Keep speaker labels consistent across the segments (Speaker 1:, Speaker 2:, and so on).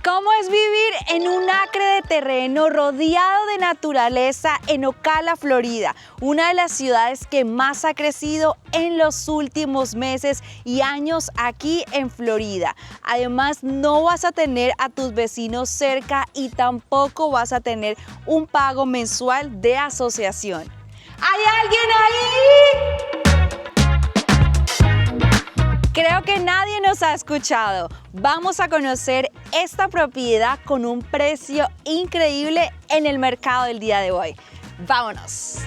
Speaker 1: ¿Cómo es vivir en un acre de terreno rodeado de naturaleza en Ocala, Florida? Una de las ciudades que más ha crecido en los últimos meses y años aquí en Florida. Además, no vas a tener a tus vecinos cerca y tampoco vas a tener un pago mensual de asociación. ¿Hay alguien ahí? Creo que nadie nos ha escuchado. Vamos a conocer esta propiedad con un precio increíble en el mercado del día de hoy. ¡Vámonos!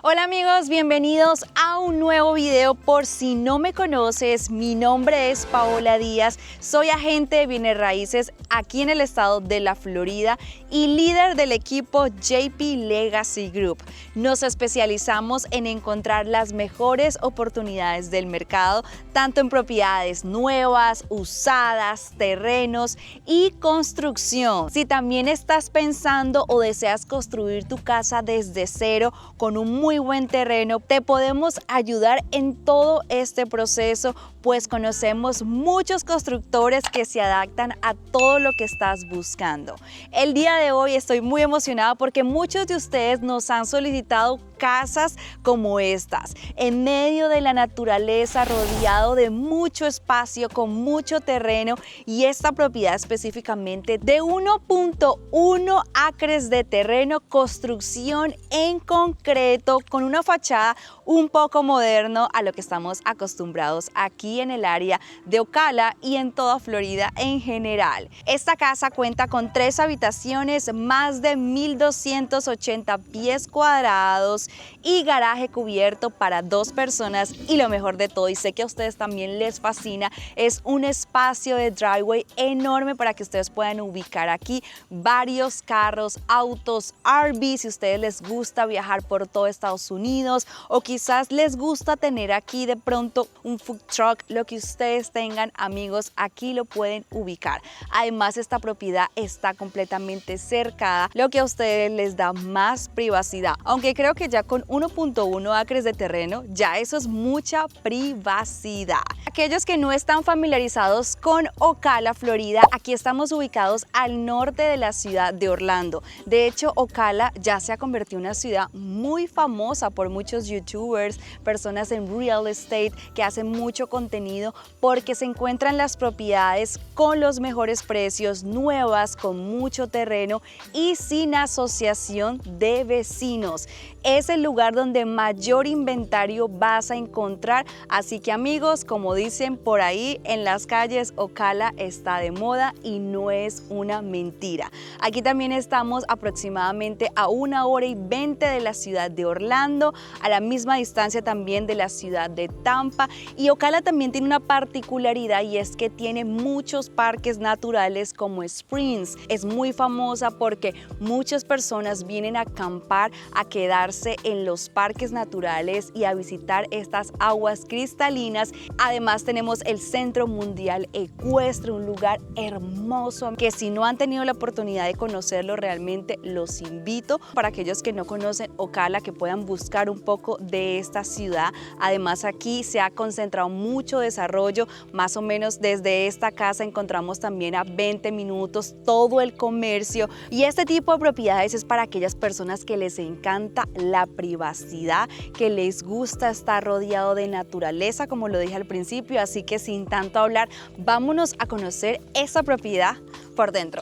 Speaker 1: Hola amigos, bienvenidos a un nuevo video. Por si no me conoces, mi nombre es Paola Díaz, soy agente de bienes raíces aquí en el estado de la Florida y líder del equipo JP Legacy Group. Nos especializamos en encontrar las mejores oportunidades del mercado, tanto en propiedades nuevas, usadas, terrenos y construcción. Si también estás pensando o deseas construir tu casa desde cero con un muy buen terreno, te podemos ayudar en todo este proceso, pues conocemos muchos constructores que se adaptan a todo lo que estás buscando. El día de hoy estoy muy emocionada porque muchos de ustedes nos han solicitado casas como estas, en medio de la naturaleza, rodeado de mucho espacio, con mucho terreno, y esta propiedad específicamente de 1.1 acres de terreno, construcción en concreto, con una fachada un poco moderno a lo que estamos acostumbrados aquí en el área de Ocala y en toda Florida en general. Esta casa cuenta con 3 habitaciones, más de 1.280 pies cuadrados y garaje cubierto para 2 personas, y lo mejor de todo, y sé que a ustedes también les fascina, es un espacio de driveway enorme para que ustedes puedan ubicar aquí varios carros, autos, RV, si a ustedes les gusta viajar por todo Estados Unidos, o quizás les gusta tener aquí de pronto un food truck, lo que ustedes tengan, amigos, aquí lo pueden ubicar. Además, esta propiedad está completamente cercada, lo que a ustedes les da más privacidad, aunque creo que ya con 1.1 acres de terreno, ya eso es mucha privacidad. Aquellos que no están familiarizados con Ocala, Florida, aquí estamos ubicados al norte de la ciudad de Orlando. De hecho, Ocala ya se ha convertido en una ciudad muy famosa por muchos youtubers, personas en real estate que hacen mucho contenido porque se encuentran las propiedades con los mejores precios, nuevas, con mucho terreno y sin asociación de vecinos. Es el lugar donde mayor inventario vas a encontrar, así que amigos, como dicen por ahí en las calles, Ocala está de moda y no es una mentira. Aquí también estamos aproximadamente a 1 hora y 20 de la ciudad de Orlando, a la misma distancia también de la ciudad de Tampa, y Ocala también tiene una particularidad, y es que tiene muchos parques naturales como Springs. Es muy famosa porque muchas personas vienen a acampar, a quedarse en los parques naturales y a visitar estas aguas cristalinas. Además, tenemos el Centro Mundial Ecuestre, un lugar hermoso que si no han tenido la oportunidad de conocerlo, realmente los invito. Para aquellos que no conocen Ocala, que puedan buscar un poco de esta ciudad. Además, aquí se ha concentrado mucho desarrollo, más o menos desde esta casa encontramos también a 20 minutos todo el comercio, y este tipo de propiedades es para aquellas personas que les encanta la privacidad, que les gusta estar rodeado de naturaleza, como lo dije al principio. Así que sin tanto hablar, vámonos a conocer esta propiedad por dentro.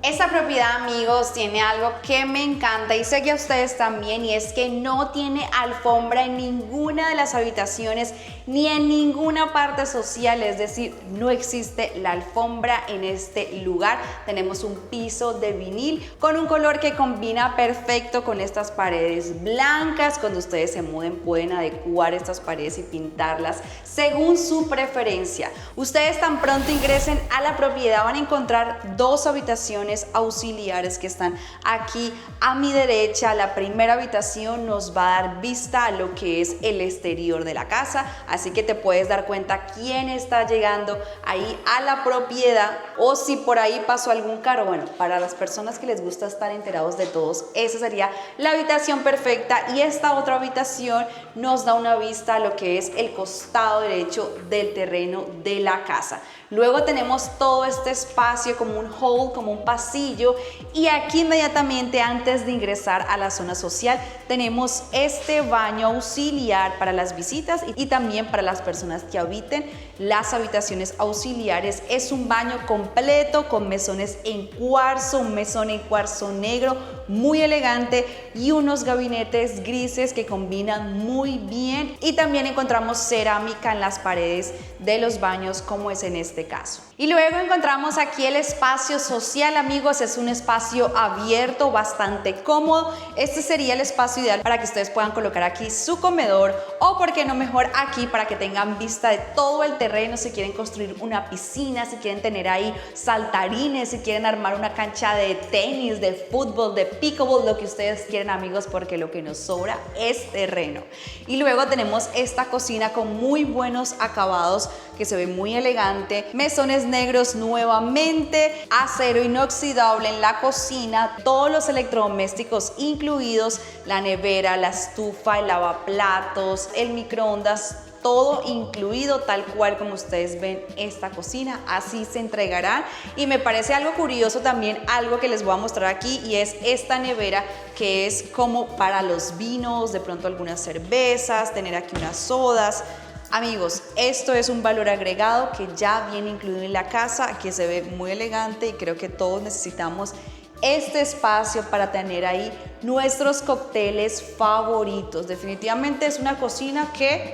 Speaker 1: Esta propiedad, amigos, tiene algo que me encanta y sé que a ustedes también, y es que no tiene alfombra en ninguna de las habitaciones ni en ninguna parte social, es decir, no existe la alfombra en este lugar. Tenemos un piso de vinil con un color que combina perfecto con estas paredes blancas. Cuando ustedes se muden pueden adecuar estas paredes y pintarlas según su preferencia. Ustedes tan pronto ingresen a la propiedad van a encontrar 2 habitaciones auxiliares auxiliares que están aquí a mi derecha. La primera habitación nos va a dar vista a lo que es el exterior de la casa, así que te puedes dar cuenta quién está llegando ahí a la propiedad o si por ahí pasó algún carro. Bueno, para las personas que les gusta estar enterados de todos, esa sería la habitación perfecta, y esta otra habitación nos da una vista a lo que es el costado derecho del terreno de la casa. Luego tenemos todo este espacio como un hall, como un pasillo, y aquí inmediatamente antes de ingresar a la zona social tenemos este baño auxiliar para las visitas y también para las personas que habiten las habitaciones auxiliares. Es un baño completo con mesones en cuarzo, un mesón en cuarzo negro muy elegante y unos gabinetes grises que combinan muy bien, y también encontramos cerámica en las paredes de los baños como es en este caso. Y luego encontramos aquí el espacio social, amigos. Es un espacio abierto, bastante cómodo. Este sería el espacio ideal para que ustedes puedan colocar aquí su comedor, o por qué no mejor aquí para que tengan vista de todo el terreno, si quieren construir una piscina, si quieren tener ahí saltarines, si quieren armar una cancha de tenis, de fútbol, de pickleball, lo que ustedes quieren, amigos, porque lo que nos sobra es terreno. Y luego tenemos esta cocina con muy buenos acabados que se ve muy elegante, mesones negros nuevamente, acero inoxidable en la cocina, todos los electrodomésticos incluidos, la nevera, la estufa, el lavaplatos, el microondas, todo incluido tal cual como ustedes ven esta cocina, así se entregará. Y me parece algo curioso también, algo que les voy a mostrar aquí, y es esta nevera que es como para los vinos, de pronto algunas cervezas, tener aquí unas sodas. Amigos, esto es un valor agregado que ya viene incluido en la casa, que se ve muy elegante, y creo que todos necesitamos este espacio para tener ahí nuestros cócteles favoritos. Definitivamente es una cocina que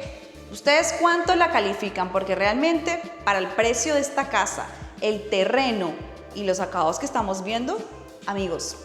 Speaker 1: ¿ustedes cuánto la califican? Porque realmente para el precio de esta casa, el terreno y los acabados que estamos viendo, amigos,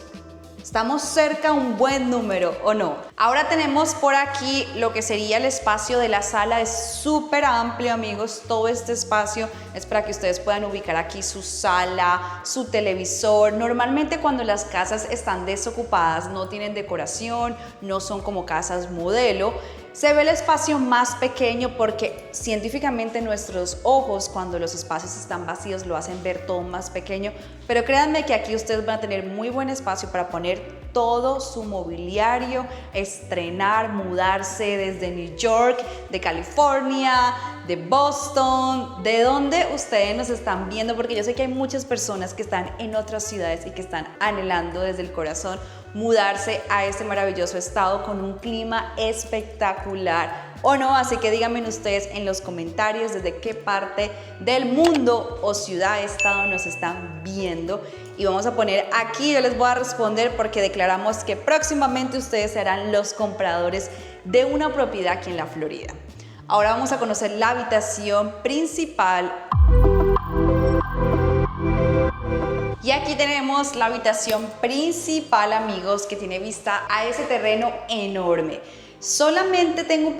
Speaker 1: estamos cerca a un buen número, ¿o no? Ahora tenemos por aquí lo que sería el espacio de la sala. Es súper amplio, amigos. Todo este espacio es para que ustedes puedan ubicar aquí su sala, su televisor. Normalmente cuando las casas están desocupadas, no tienen decoración, no son como casas modelo, se ve el espacio más pequeño porque científicamente nuestros ojos, cuando los espacios están vacíos, lo hacen ver todo más pequeño. Pero créanme que aquí ustedes van a tener muy buen espacio para poner todo su mobiliario, estrenar, mudarse desde New York, de California, de Boston, de donde ustedes nos están viendo, porque yo sé que hay muchas personas que están en otras ciudades y que están anhelando desde el corazón mudarse a este maravilloso estado con un clima espectacular, ¿o no? Así que díganme ustedes en los comentarios desde qué parte del mundo o ciudad, estado nos están viendo. Y vamos a poner aquí, yo les voy a responder porque declaramos que próximamente ustedes serán los compradores de una propiedad aquí en la Florida. Ahora vamos a conocer la habitación principal. Y aquí tenemos la habitación principal, amigos, que tiene vista a ese terreno enorme. Solamente tengo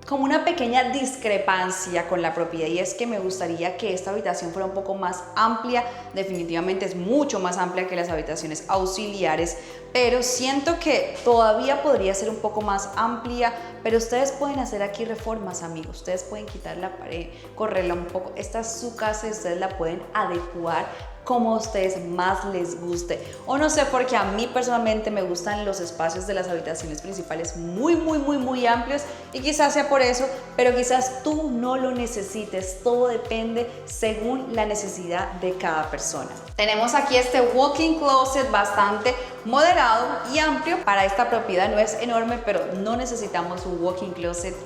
Speaker 1: como una pequeña discrepancia con la propiedad, y es que me gustaría que esta habitación fuera un poco más amplia. Definitivamente es mucho más amplia que las habitaciones auxiliares, pero siento que todavía podría ser un poco más amplia. Pero ustedes pueden hacer aquí reformas, amigos. Ustedes pueden quitar la pared, correrla un poco. Esta es su casa y ustedes la pueden adecuar como a ustedes más les guste. O no sé, porque a mí personalmente me gustan los espacios de las habitaciones principales muy amplios, y quizás sea por eso, pero quizás tú no lo necesites. Todo depende según la necesidad de cada persona. Tenemos aquí este walk-in closet bastante moderado y amplio. Para esta propiedad no es enorme, pero no necesitamos un walk-in closet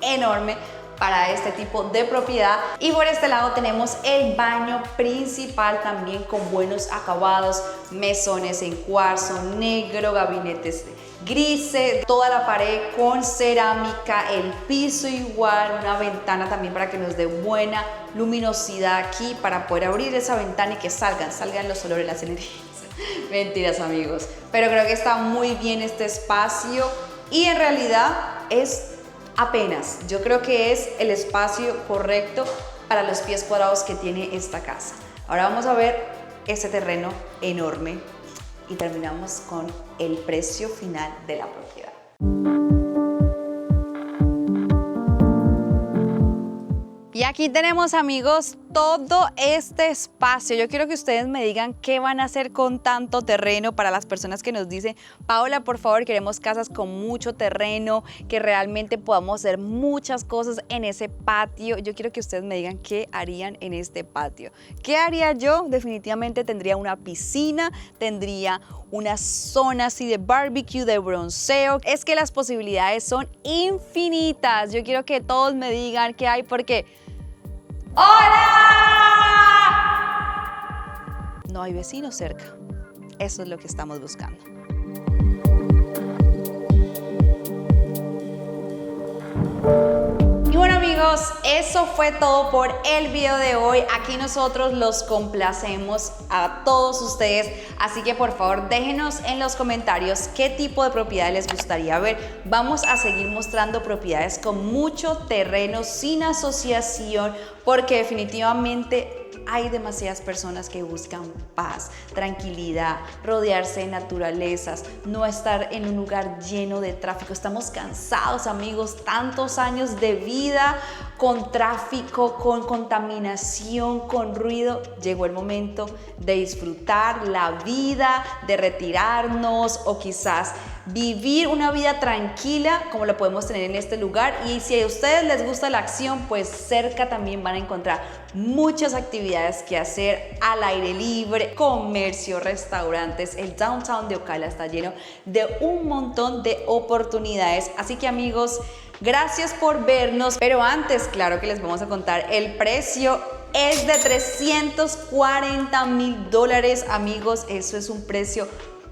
Speaker 1: enorme para este tipo de propiedad. Y por este lado tenemos el baño principal, también con buenos acabados, mesones en cuarzo negro, gabinetes grises, toda la pared con cerámica, el piso igual, una ventana también para que nos dé buena luminosidad aquí, para poder abrir esa ventana y que salgan los olores, las energías. Mentiras, amigos, pero creo que está muy bien este espacio, y en realidad es apenas, yo creo que es el espacio correcto para los pies cuadrados que tiene esta casa. Ahora vamos a ver ese terreno enorme y terminamos con el precio final de la propiedad. Y aquí tenemos, amigos, todo este espacio. Yo quiero que ustedes me digan qué van a hacer con tanto terreno. Para las personas que nos dicen, Paola, por favor, queremos casas con mucho terreno, que realmente podamos hacer muchas cosas en ese patio. Yo quiero que ustedes me digan qué harían en este patio. ¿Qué haría yo? Definitivamente tendría una piscina, tendría una zona así de barbecue, de bronceo. Es que las posibilidades son infinitas. Yo quiero que todos me digan qué hay, porque ¡hola! No hay vecinos cerca. Eso es lo que estamos buscando. Y bueno, amigos, eso fue todo por el video de hoy. Aquí nosotros los complacemos a todos ustedes, así que por favor déjenos en los comentarios qué tipo de propiedad les gustaría ver. Vamos a seguir mostrando propiedades con mucho terreno, sin asociación, porque definitivamente hay demasiadas personas que buscan paz, tranquilidad, rodearse de naturalezas, no estar en un lugar lleno de tráfico. Estamos cansados, amigos, tantos años de vida con tráfico, con contaminación, con ruido. Llegó el momento de disfrutar la vida, de retirarnos o quizás vivir una vida tranquila como lo podemos tener en este lugar. Y si a ustedes les gusta la acción, pues cerca también van a encontrar muchas actividades que hacer al aire libre, comercio, restaurantes. El downtown de Ocala está lleno de un montón de oportunidades. Así que, amigos, gracias por vernos, pero antes, claro que les vamos a contar el precio. Es de $340,000, amigos. Eso es un precio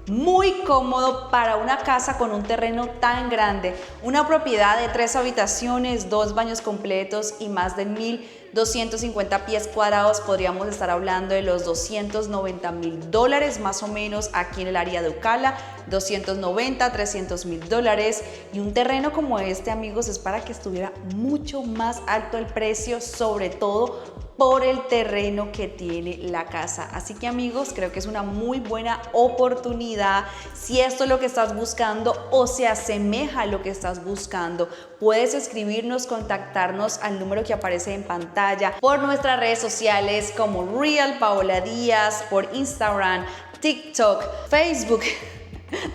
Speaker 1: muy cómodo para una casa con un terreno tan grande. Una propiedad de 3 habitaciones, 2 baños completos y más de 1,250 pies cuadrados. Podríamos estar hablando de los $290,000 más o menos aquí en el área de Ocala. 290, $300,000. Y un terreno como este, amigos, es para que estuviera mucho más alto el precio, sobre todo por el terreno que tiene la casa. Así que, amigos, creo que es una muy buena oportunidad. Si esto es lo que estás buscando o se asemeja a lo que estás buscando, puedes escribirnos, contactarnos al número que aparece en pantalla, por nuestras redes sociales como Real Paola Díaz, por Instagram, TikTok, Facebook.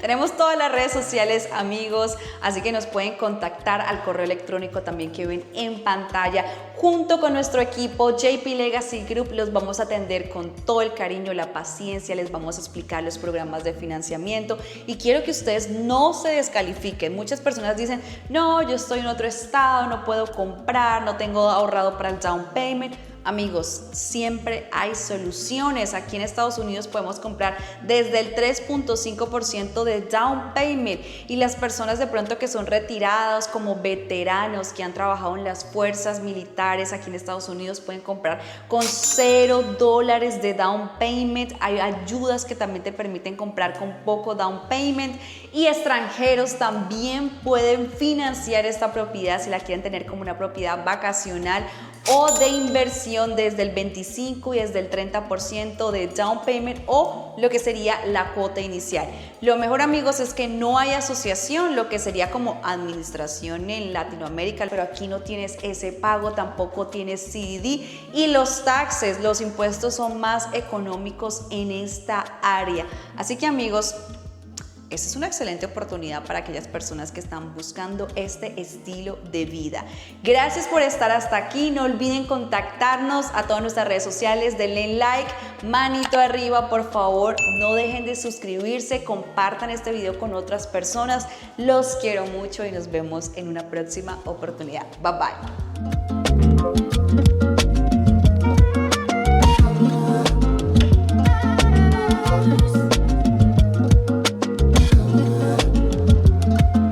Speaker 1: Tenemos todas las redes sociales, amigos, así que nos pueden contactar al correo electrónico también que ven en pantalla. Junto con nuestro equipo JP Legacy Group los vamos a atender con todo el cariño, la paciencia, les vamos a explicar los programas de financiamiento y quiero que ustedes no se descalifiquen. Muchas personas dicen, no, yo estoy en otro estado, no puedo comprar, no tengo ahorrado para el down payment. Amigos, siempre hay soluciones. Aquí en Estados Unidos podemos comprar desde el 3.5% de down payment, y las personas de pronto que son retirados, como veteranos que han trabajado en las fuerzas militares aquí en Estados Unidos, pueden comprar con $0 de down payment. Hay ayudas que también te permiten comprar con poco down payment, y extranjeros también pueden financiar esta propiedad si la quieren tener como una propiedad vacacional o de inversión, desde el 25 y desde el 30% de down payment o lo que sería la cuota inicial. Lo mejor, amigos, es que no hay asociación, lo que sería como administración en Latinoamérica, pero aquí no tienes ese pago, tampoco tienes CDD, y los taxes, los impuestos son más económicos en esta área. Así que, amigos, esta es una excelente oportunidad para aquellas personas que están buscando este estilo de vida. Gracias por estar hasta aquí. No olviden contactarnos a todas nuestras redes sociales. Denle like, manito arriba, por favor. No dejen de suscribirse. Compartan este video con otras personas. Los quiero mucho y nos vemos en una próxima oportunidad. Bye bye.